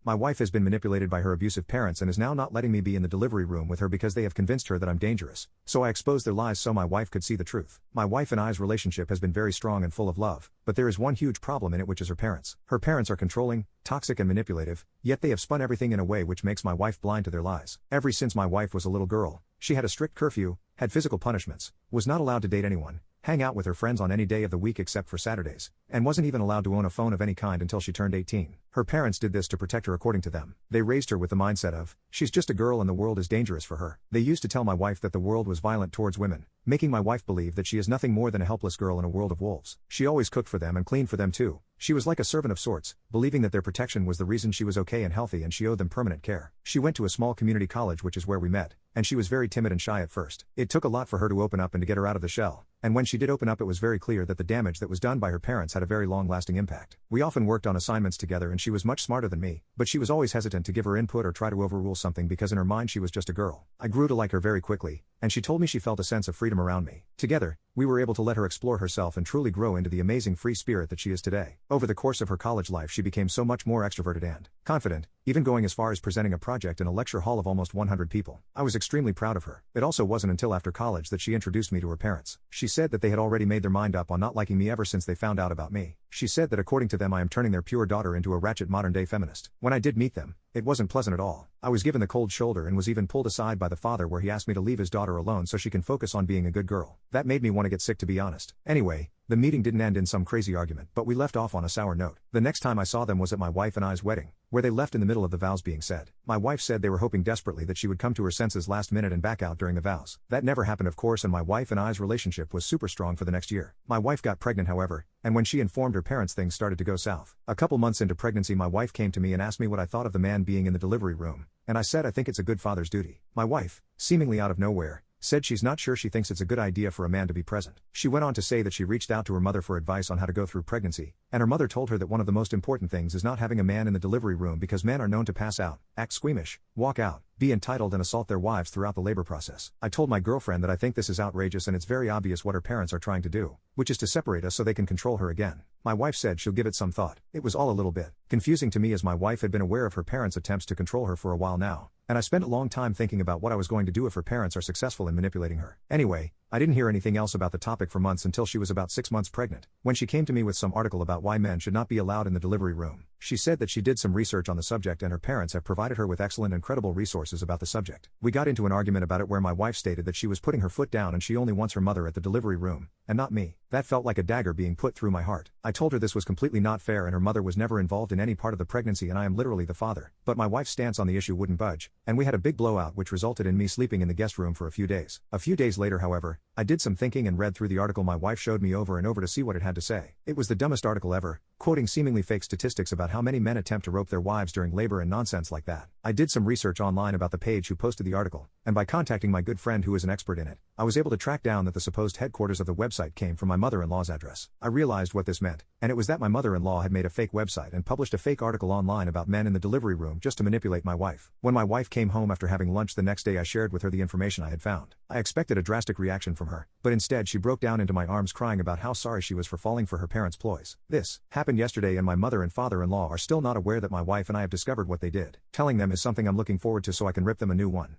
My wife has been manipulated by her abusive parents and is now not letting me be in the delivery room with her because they have convinced her that I'm dangerous. So I exposed their lies so my wife could see the truth. My wife and I's relationship has been very strong and full of love, but there is one huge problem in it, which is her parents. Her parents are controlling, toxic and manipulative, yet they have spun everything in a way which makes my wife blind to their lies. Ever since my wife was a little girl, she had a strict curfew, had physical punishments, was not allowed to date anyone, hang out with her friends on any day of the week except for Saturdays, and wasn't even allowed to own a phone of any kind until she turned 18. Her parents did this to protect her according to them. They raised her with the mindset of, she's just a girl and the world is dangerous for her. They used to tell my wife that the world was violent towards women, making my wife believe that she is nothing more than a helpless girl in a world of wolves. She always cooked for them and cleaned for them too. She was like a servant of sorts, believing that their protection was the reason she was okay and healthy and she owed them permanent care. She went to a small community college, which is where we met, and she was very timid and shy at first. It took a lot for her to open up and to get her out of the shell, and when she did open up it was very clear that the damage that was done by her parents had a very long-lasting impact. We often worked on assignments together and she was much smarter than me, but she was always hesitant to give her input or try to overrule something because in her mind she was just a girl. I grew to like her very quickly, and she told me she felt a sense of freedom around me. Together, we were able to let her explore herself and truly grow into the amazing free spirit that she is today. Over the course of her college life she became so much more extroverted and confident, even going as far as presenting a project in a lecture hall of almost 100 people. I was extremely proud of her. It also wasn't until after college that she introduced me to her parents. She said that they had already made their mind up on not liking me ever since they found out about me. She said that according to them I am turning their pure daughter into a ratchet modern-day feminist. When I did meet them, it wasn't pleasant at all. I was given the cold shoulder and was even pulled aside by the father where he asked me to leave his daughter alone so she can focus on being a good girl. That made me want to get sick, to be honest. Anyway, the meeting didn't end in some crazy argument, but we left off on a sour note. The next time I saw them was at my wife and I's wedding, where they left in the middle of the vows being said. My wife said they were hoping desperately that she would come to her senses last minute and back out during the vows. That never happened, of course, and my wife and I's relationship was super strong for the next year. My wife got pregnant, however, and when she informed her parents things started to go south. A couple months into pregnancy my wife came to me and asked me what I thought of the man being in the delivery room, and I said I think it's a good father's duty. My wife, seemingly out of nowhere, said she's not sure she thinks it's a good idea for a man to be present. She went on to say that she reached out to her mother for advice on how to go through pregnancy, and her mother told her that one of the most important things is not having a man in the delivery room because men are known to pass out, act squeamish, walk out, be entitled and assault their wives throughout the labor process. I told my girlfriend that I think this is outrageous and it's very obvious what her parents are trying to do, which is to separate us so they can control her again. My wife said she'll give it some thought. It was all a little bit confusing to me as my wife had been aware of her parents' attempts to control her for a while now, and I spent a long time thinking about what I was going to do if her parents are successful in manipulating her. Anyway, I didn't hear anything else about the topic for months until she was about 6 months pregnant, when she came to me with some article about why men should not be allowed in the delivery room. She said that she did some research on the subject and her parents have provided her with excellent and credible resources about the subject. We got into an argument about it where my wife stated that she was putting her foot down and she only wants her mother at the delivery room, and not me. That felt like a dagger being put through my heart. I told her this was completely not fair and her mother was never involved in any part of the pregnancy and I am literally the father. But my wife's stance on the issue wouldn't budge, and we had a big blowout which resulted in me sleeping in the guest room for a few days. A few days later, however, I did some thinking and read through the article my wife showed me over and over to see what it had to say. It was the dumbest article ever, quoting seemingly fake statistics about how many men attempt to rope their wives during labor and nonsense like that. I did some research online about the page who posted the article, and by contacting my good friend who is an expert in it, I was able to track down that the supposed headquarters of the website came from my mother-in-law's address. I realized what this meant, and it was that my mother-in-law had made a fake website and published a fake article online about men in the delivery room just to manipulate my wife. When my wife came home after having lunch the next day, I shared with her the information I had found. I expected a drastic reaction from her, but instead she broke down into my arms crying about how sorry she was for falling for her parents' ploys. This happened yesterday and my mother and father-in-law are still not aware that my wife and I have discovered what they did. Telling them is something I'm looking forward to so I can rip them a new one.